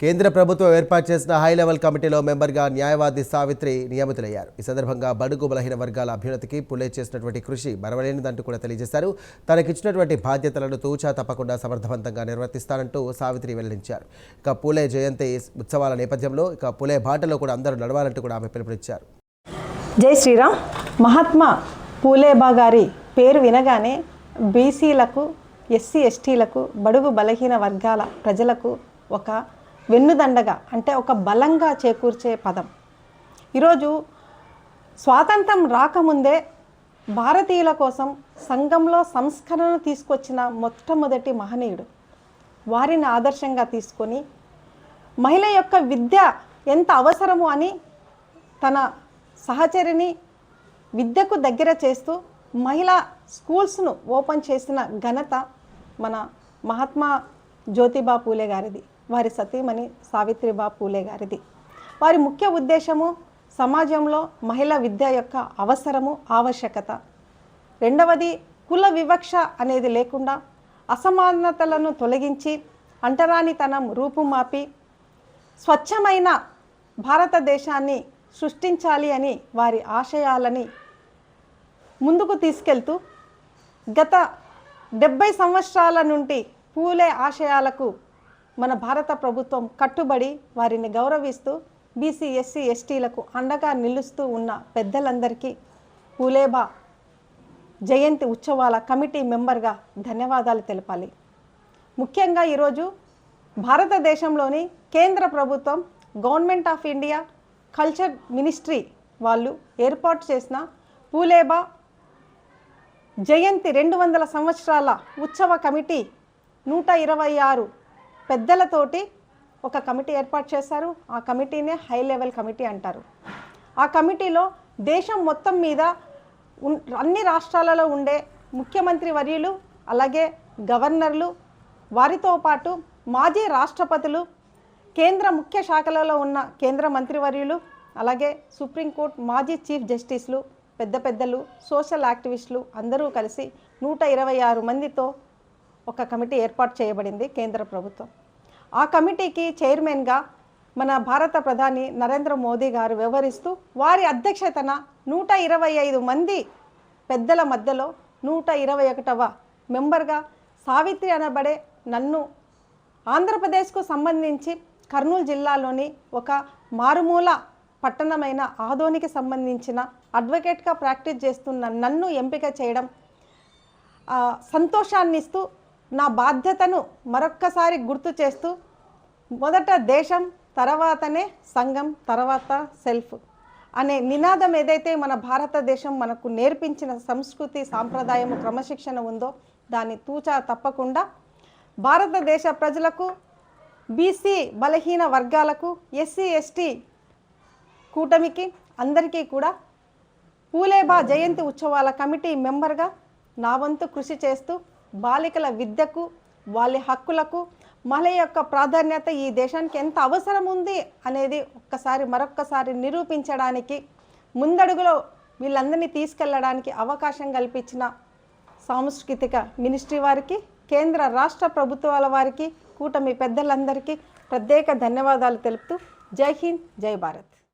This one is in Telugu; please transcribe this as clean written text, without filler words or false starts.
కేంద్ర ప్రభుత్వం ఏర్పాటు చేసిన హై లెవెల్ కమిటీలో మెంబర్గా న్యాయవాది సావిత్రి నియమితులయ్యారు. ఈ సందర్భంగా బడుగు బలహీన వర్గాల అభ్యున్నతికి పులే చేసినటువంటి కృషి మరవలేనిదంటూ కూడా తెలియజేశారు. తనకిచ్చినటువంటి బాధ్యతలను తూచా తప్పకుండా సమర్థవంతంగా నిర్వర్తిస్తానంటూ సావిత్రి వెల్లడించారు. ఇక పులే జయంతి ఉత్సవాల నేపథ్యంలో ఇక పులే బాటలో కూడా అందరూ నడవాలంటూ కూడా ఆమె పిలుపునిచ్చారు. జై శ్రీరామ్. మహాత్మా పూలేబా గారి పేరు వినగానే బీసీలకు, ఎస్సీ ఎస్టీలకు, బడుగు బలహీన వర్గాల ప్రజలకు ఒక వెన్నుదండగా, అంటే ఒక బలంగా చేకూర్చే పదం. ఈరోజు స్వాతంత్రం రాకముందే భారతీయుల కోసం సంఘంలో సంస్కరణను తీసుకొచ్చిన మొట్టమొదటి మహనీయుడు. వారిని ఆదర్శంగా తీసుకొని మహిళ యొక్క విద్య ఎంత అవసరము అని తన సహచరిని విద్యకు దగ్గర చేస్తూ మహిళా స్కూల్స్ను ఓపెన్ చేసిన ఘనత మన మహాత్మా జ్యోతిబా పూలే గారిది, వారి సతీమణి సావిత్రిబా పూలే గారిది. వారి ముఖ్య ఉద్దేశము సమాజంలో మహిళా విద్య యొక్క అవసరము, ఆవశ్యకత. రెండవది, కుల వివక్ష అనేది లేకుండా అసమానతలను తొలగించి అంటరానితనం రూపుమాపి స్వచ్ఛమైన భారతదేశాన్ని సృష్టించాలి అని వారి ఆశయాలని ముందుకు తీసుకెళ్తూ గత 70 సంవత్సరాల నుండి పూలే ఆశయాలకు మన భారత ప్రభుత్వం కట్టుబడి వారిని గౌరవిస్తూ బీసీ, ఎస్సీ, ఎస్టీలకు అండగా నిలుస్తూ ఉన్న పెద్దలందరికీ పూలేబా జయంతి ఉత్సవాల కమిటీ మెంబర్గా ధన్యవాదాలు తెలపాలి. ముఖ్యంగా ఈరోజు భారతదేశంలోని కేంద్ర ప్రభుత్వం, government of India culture ministry వాళ్ళు ఏర్పాటు చేసిన పూలేబా జయంతి 200 సంవత్సరాల ఉత్సవ కమిటీ 126 పెద్దలతోటి ఒక కమిటీ ఏర్పాటు చేశారు. ఆ కమిటీనే హై లెవెల్ కమిటీ అంటారు. ఆ కమిటీలో దేశం మొత్తం మీద అన్ని రాష్ట్రాలలో ఉండే ముఖ్యమంత్రి వర్యులు, అలాగే గవర్నర్లు, వారితో పాటు మాజీ రాష్ట్రపతులు, కేంద్ర ముఖ్య శాఖలలో ఉన్న కేంద్ర మంత్రివర్యులు, అలాగే సుప్రీంకోర్టు మాజీ చీఫ్ జస్టిస్లు, పెద్దలు, సోషల్ యాక్టివిస్టులు అందరూ కలిసి 126 మందితో ఒక కమిటీ ఏర్పాటు చేయబడింది కేంద్ర ప్రభుత్వం. ఆ కమిటీకి చైర్మన్గా మన భారత ప్రధాని నరేంద్ర మోదీ గారు వ్యవహరిస్తూ వారి అధ్యక్షతన 125 మంది పెద్దల మధ్యలో 121వ మెంబర్గా సావిత్రి అనబడే నన్ను ఆంధ్రప్రదేశ్కు సంబంధించి కర్నూలు జిల్లాలోని ఒక మారుమూల పట్టణమైన ఆదోనికి సంబంధించిన అడ్వకేట్గా ప్రాక్టీస్ చేస్తున్న నన్ను ఎంపిక చేయడం సంతోషాన్ని ఇస్తూ, నా బాధ్యతను మరొక్కసారి గుర్తు చేస్తూ, మొదట దేశం, తర్వాతనే సంఘం, తర్వాత సెల్ఫ్ అనే నినాదం ఏదైతే మన భారతదేశం మనకు నేర్పించిన సంస్కృతి, సాంప్రదాయం, క్రమశిక్షణ ఉందో దాన్ని తూచా తప్పకుండా భారతదేశ ప్రజలకు, బీసీ బలహీన వర్గాలకు, ఎస్సీ ఎస్టీ కూటమికి అందరికీ కూడా పూలేబా జయంతి ఉత్సవాల కమిటీ మెంబర్గా నా వంతు కృషి చేస్తూ బాలికల విద్యకు, వాళ్ళ హక్కులకు, మహిళ యొక్క ప్రాధాన్యత ఈ దేశానికి ఎంత అవసరం ఉంది అనేది మరొక్కసారి నిరూపించడానికి, ముందడుగులో వీళ్ళందరినీ తీసుకెళ్లడానికి అవకాశం కల్పించిన సాంస్కృతిక మినిస్ట్రీ వారికి, కేంద్ర రాష్ట్ర ప్రభుత్వాల వారికి, కూటమి పెద్దలందరికీ ప్రత్యేక ధన్యవాదాలు తెలుపుతూ జై హింద్, జై భారత్.